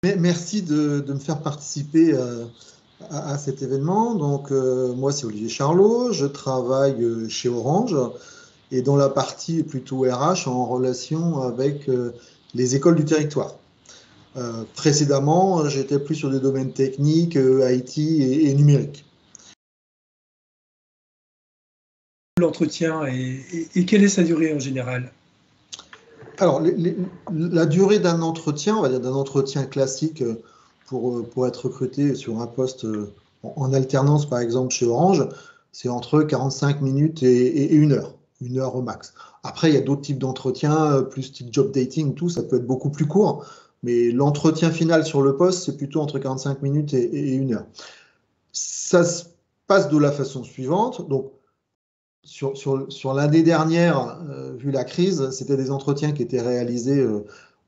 Merci de me faire participer à cet événement. Donc, moi, c'est Olivier Charlot. Je travaille chez Orange et dans la partie plutôt RH en relation avec les écoles du territoire. Précédemment, j'étais plus sur des domaines techniques, IT et numérique. L'entretien et quelle est sa durée en général? Alors, la durée d'un entretien, on va dire d'un entretien classique pour être recruté sur un poste en alternance, par exemple, chez Orange, c'est entre 45 minutes et 1 heure, 1 heure au max. Après, il y a d'autres types d'entretiens, plus type job dating, tout, ça peut être beaucoup plus court, mais l'entretien final sur le poste, c'est plutôt entre 45 minutes et 1 heure. Ça se passe de la façon suivante. Donc, sur l'année dernière, vu la crise, c'était des entretiens qui étaient réalisés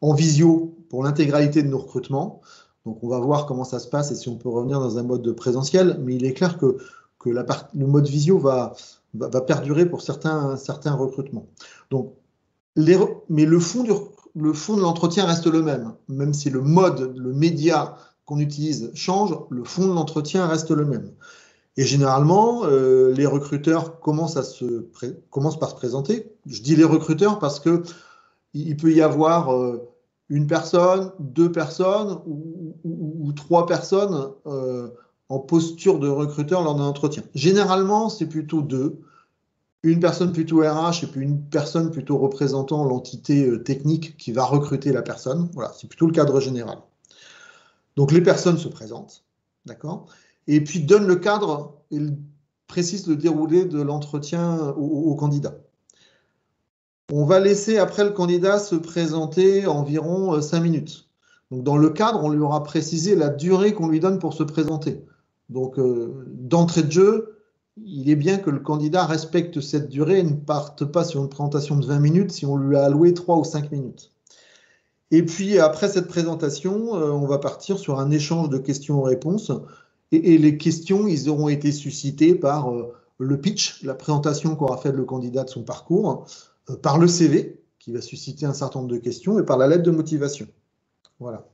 en visio pour l'intégralité de nos recrutements. Donc, on va voir comment ça se passe et si on peut revenir dans un mode de présentiel. Mais il est clair que le mode visio va perdurer pour certains recrutements. Donc, mais le fond de l'entretien reste le même. Même si le mode, le média qu'on utilise change, le fond de l'entretien reste le même. Et généralement, les recruteurs commencent par se présenter. Je dis les recruteurs parce qu'il peut y avoir une personne, 2 personnes ou 3 personnes en posture de recruteur lors d'un entretien. Généralement, c'est plutôt 2. Une personne plutôt RH et puis une personne plutôt représentant l'entité technique qui va recruter la personne. Voilà, c'est plutôt le cadre général. Donc les personnes se présentent, d'accord, et puis donnent le cadre et précisent le déroulé de l'entretien au candidat. On va laisser après le candidat se présenter environ 5 minutes. Donc dans le cadre, on lui aura précisé la durée qu'on lui donne pour se présenter. Donc d'entrée de jeu, il est bien que le candidat respecte cette durée et ne parte pas sur une présentation de 20 minutes si on lui a alloué 3 ou 5 minutes. Et puis, après cette présentation, on va partir sur un échange de questions-réponses. Et les questions, ils auront été suscitées par le pitch, la présentation qu'aura fait le candidat de son parcours, par le CV, qui va susciter un certain nombre de questions, et par la lettre de motivation. Voilà.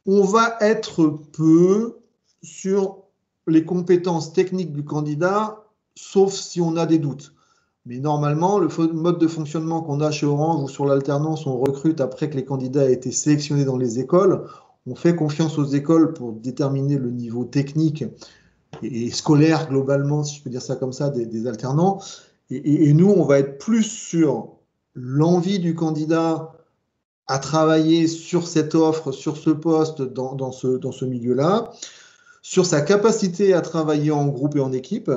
On va être peu sur les compétences techniques du candidat, sauf si on a des doutes. Mais normalement, le mode de fonctionnement qu'on a chez Orange ou sur l'alternance, on recrute après que les candidats aient été sélectionnés dans les écoles. On fait confiance aux écoles pour déterminer le niveau technique et scolaire globalement, si je peux dire ça comme ça, des alternants. Et nous, on va être plus sur l'envie du candidat à travailler sur cette offre, sur ce poste, dans ce milieu-là, sur sa capacité à travailler en groupe et en équipe,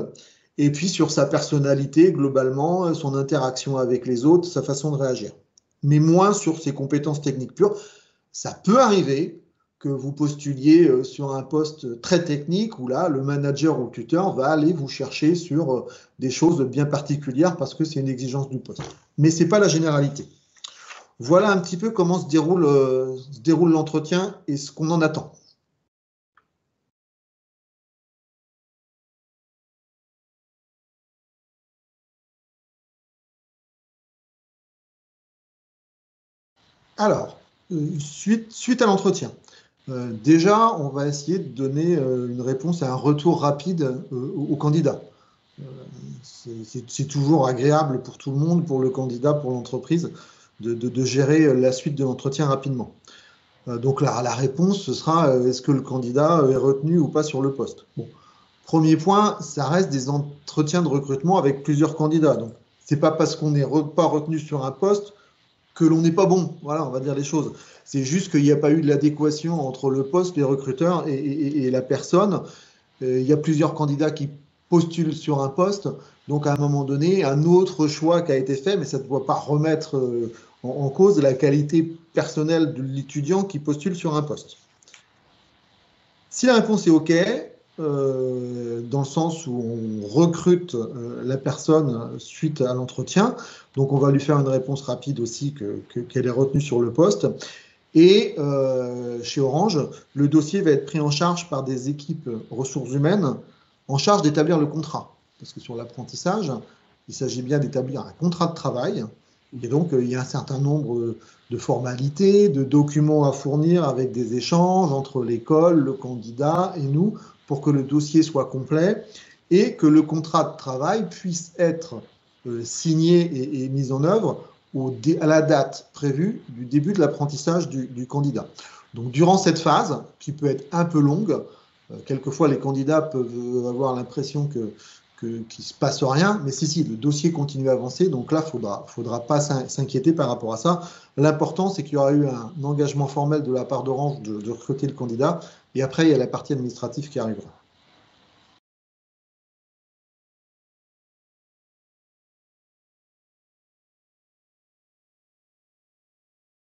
et puis sur sa personnalité globalement, son interaction avec les autres, sa façon de réagir. Mais moins sur ses compétences techniques pures. Ça peut arriver que vous postuliez sur un poste très technique où là, le manager ou le tuteur va aller vous chercher sur des choses bien particulières parce que c'est une exigence du poste. Mais ce n'est pas la généralité. Voilà un petit peu comment se déroule l'entretien et ce qu'on en attend. Alors, suite à l'entretien, déjà, on va essayer de donner une réponse et un retour rapide au candidat. C'est toujours agréable pour tout le monde, pour le candidat, pour l'entreprise, de gérer la suite de l'entretien rapidement. Donc la réponse, ce sera est-ce que le candidat est retenu ou pas sur le poste. Bon. Premier point, ça reste des entretiens de recrutement avec plusieurs candidats. Donc, c'est pas parce qu'on n'est pas retenu sur un poste que l'on n'est pas bon. Voilà, on va dire les choses. C'est juste qu'il n'y a pas eu de l'adéquation entre le poste, les recruteurs et la personne. Il y a plusieurs candidats qui postulent sur un poste. Donc, à un moment donné, un autre choix qui a été fait, mais ça ne doit pas remettre en cause la qualité personnelle de l'étudiant qui postule sur un poste. Si la réponse est OK, dans le sens où on recrute la personne suite à l'entretien. Donc, on va lui faire une réponse rapide aussi qu'elle est retenue sur le poste. Et chez Orange, le dossier va être pris en charge par des équipes ressources humaines en charge d'établir le contrat. Parce que sur l'apprentissage, il s'agit bien d'établir un contrat de travail. Et donc, il y a un certain nombre de formalités, de documents à fournir avec des échanges entre l'école, le candidat et nous pour que le dossier soit complet et que le contrat de travail puisse être signé et mis en œuvre à la date prévue du début de l'apprentissage du candidat. Donc, durant cette phase, qui peut être un peu longue, quelquefois les candidats peuvent avoir l'impression qu'il ne se passe rien, mais si, le dossier continue à avancer, donc là, il ne faudra pas s'inquiéter par rapport à ça. L'important, c'est qu'il y aura eu un engagement formel de la part d'Orange de recruter le candidat, et après, il y a la partie administrative qui arrivera.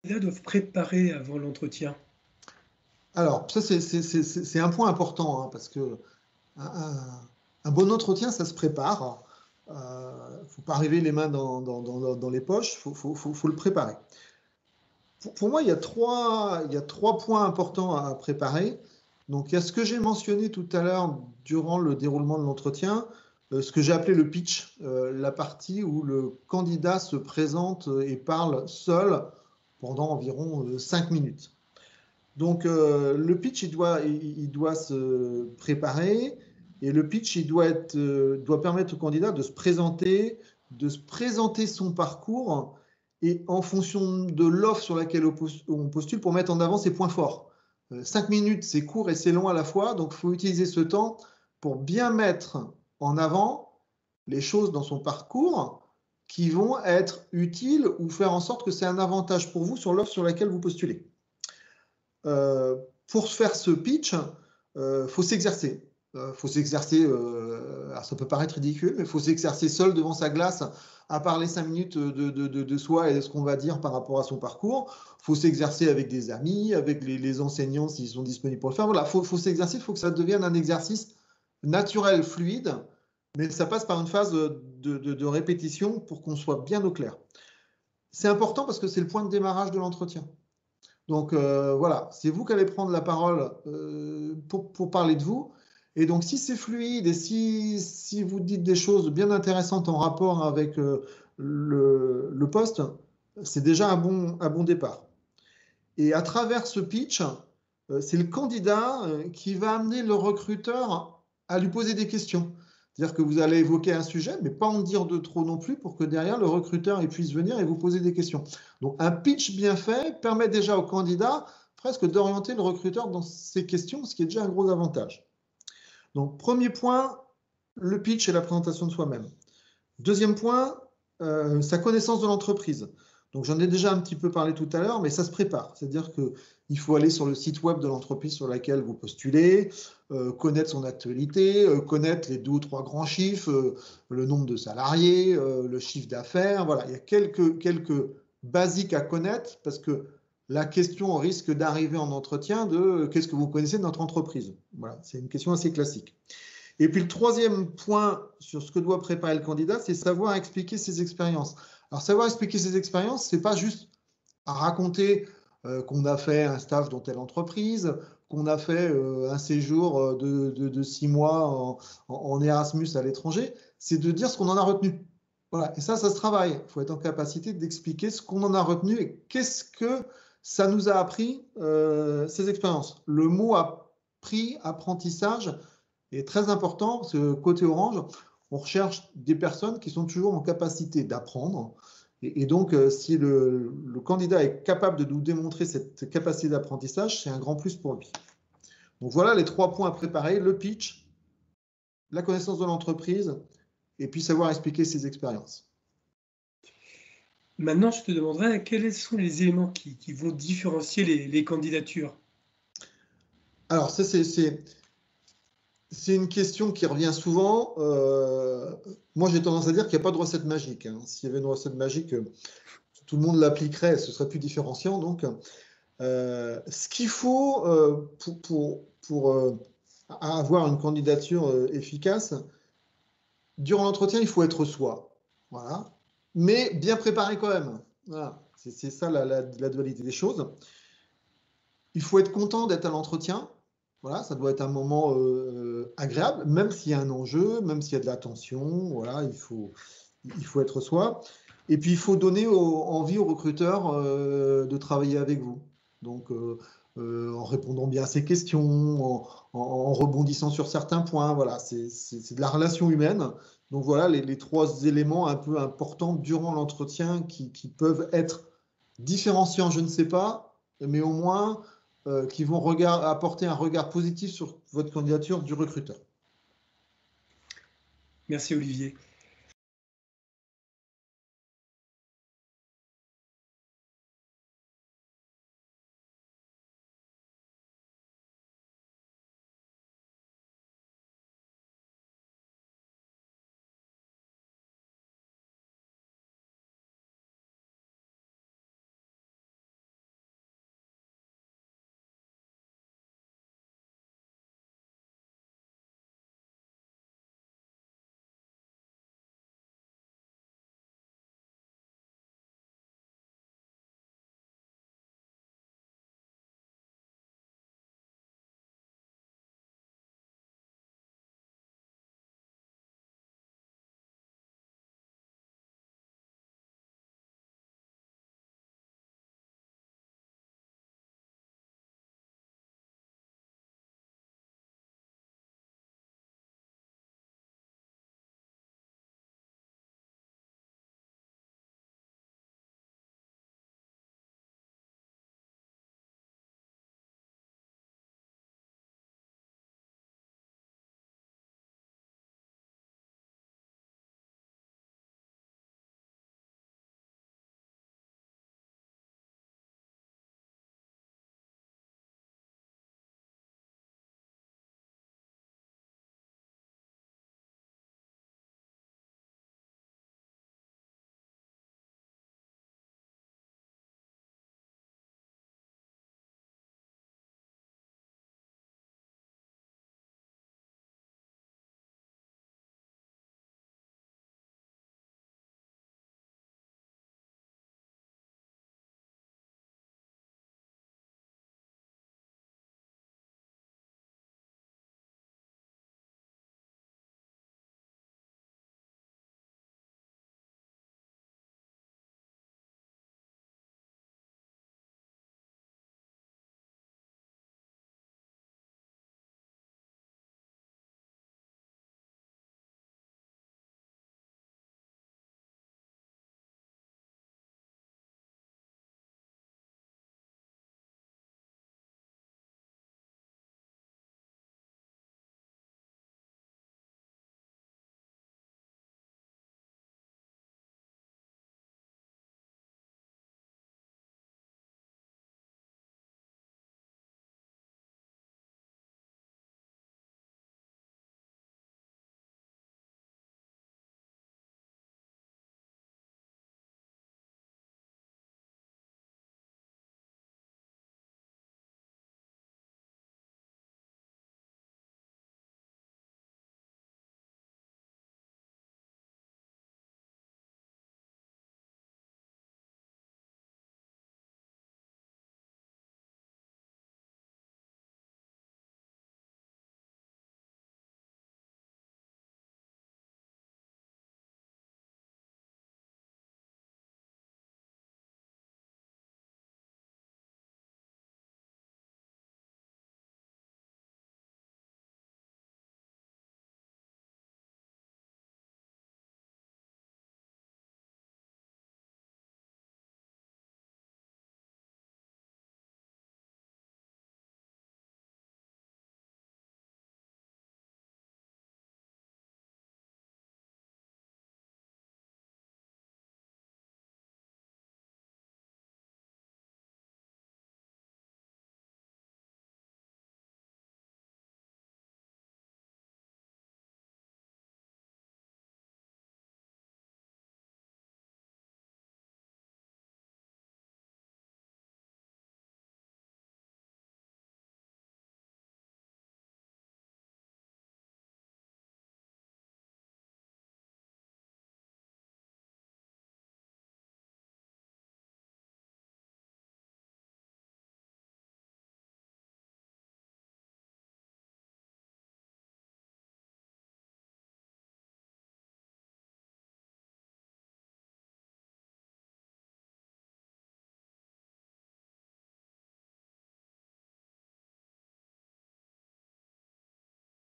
Les candidats doivent préparer avant l'entretien. Alors, ça, c'est un point important, hein, parce que un bon entretien, ça se prépare. Il ne faut pas arriver les mains dans les poches, il faut le préparer. Pour moi, il y a trois points importants à préparer. Donc, il y a ce que j'ai mentionné tout à l'heure durant le déroulement de l'entretien, ce que j'ai appelé le pitch, la partie où le candidat se présente et parle seul pendant environ 5 minutes. Donc, le pitch, il doit se préparer et le pitch, il doit permettre au candidat de se présenter son parcours et en fonction de l'offre sur laquelle on postule pour mettre en avant ses points forts. 5 minutes, c'est court et c'est long à la fois, donc il faut utiliser ce temps pour bien mettre en avant les choses dans son parcours qui vont être utiles ou faire en sorte que c'est un avantage pour vous sur l'offre sur laquelle vous postulez. Pour faire ce pitch, faut s'exercer. Faut s'exercer, ça peut paraître ridicule, mais il faut s'exercer seul devant sa glace à parler 5 minutes de soi et de ce qu'on va dire par rapport à son parcours. Il faut s'exercer avec des amis, avec les enseignants s'ils sont disponibles pour le faire. Voilà, faut s'exercer, il faut que ça devienne un exercice naturel, fluide, mais ça passe par une phase de répétition pour qu'on soit bien au clair. C'est important parce que c'est le point de démarrage de l'entretien. Donc voilà, c'est vous qui allez prendre la parole pour parler de vous. Et donc si c'est fluide et si vous dites des choses bien intéressantes en rapport avec le poste, c'est déjà un bon départ. Et à travers ce pitch, c'est le candidat qui va amener le recruteur à lui poser des questions. C'est-à-dire que vous allez évoquer un sujet, mais pas en dire de trop non plus pour que derrière, le recruteur puisse venir et vous poser des questions. Donc, un pitch bien fait permet déjà au candidat presque d'orienter le recruteur dans ses questions, ce qui est déjà un gros avantage. Donc, premier point, le pitch et la présentation de soi-même. Deuxième point, sa connaissance de l'entreprise. Donc, j'en ai déjà un petit peu parlé tout à l'heure, mais ça se prépare. C'est-à-dire qu'il faut aller sur le site web de l'entreprise sur laquelle vous postulez, connaître son actualité, connaître les 2 ou 3 grands chiffres, le nombre de salariés, le chiffre d'affaires. Voilà, il y a quelques basiques à connaître parce que la question risque d'arriver en entretien de qu'est-ce que vous connaissez de notre entreprise. Voilà, c'est une question assez classique. Et puis le troisième point sur ce que doit préparer le candidat, c'est savoir expliquer ses expériences. Alors savoir expliquer ses expériences, c'est pas juste à raconter qu'on a fait un stage dans telle entreprise, qu'on a fait un séjour de 6 mois en Erasmus à l'étranger, c'est de dire ce qu'on en a retenu. Voilà. Et ça se travaille. Il faut être en capacité d'expliquer ce qu'on en a retenu et qu'est-ce que ça nous a appris, ces expériences. Le mot appris, apprentissage, est très important parce que côté Orange, on recherche des personnes qui sont toujours en capacité d'apprendre. Et donc, si le candidat est capable de nous démontrer cette capacité d'apprentissage, c'est un grand plus pour lui. Donc voilà les 3 points à préparer, le pitch, la connaissance de l'entreprise, et puis savoir expliquer ses expériences. Maintenant, je te demanderai quels sont les éléments qui vont différencier les candidatures. Alors, ça, c'est une question qui revient souvent. Moi, j'ai tendance à dire qu'il n'y a pas de recette magique. Hein. S'il y avait une recette magique, tout le monde l'appliquerait, ce serait plus différenciant. Donc, ce qu'il faut pour avoir une candidature efficace, durant l'entretien, il faut être soi. Voilà. Mais bien préparé quand même. Voilà. C'est ça la dualité des choses. Il faut être content d'être à l'entretien. Voilà, ça doit être un moment agréable, même s'il y a un enjeu, même s'il y a de la tension. Voilà, il faut être soi. Et puis, il faut donner envie aux recruteurs de travailler avec vous. Donc, en répondant bien à ces questions, en rebondissant sur certains points. Voilà, c'est de la relation humaine. Donc, voilà les trois éléments un peu importants durant l'entretien qui peuvent être différenciants, je ne sais pas, mais au moins qui vont apporter un regard positif sur votre candidature du recruteur. Merci Olivier.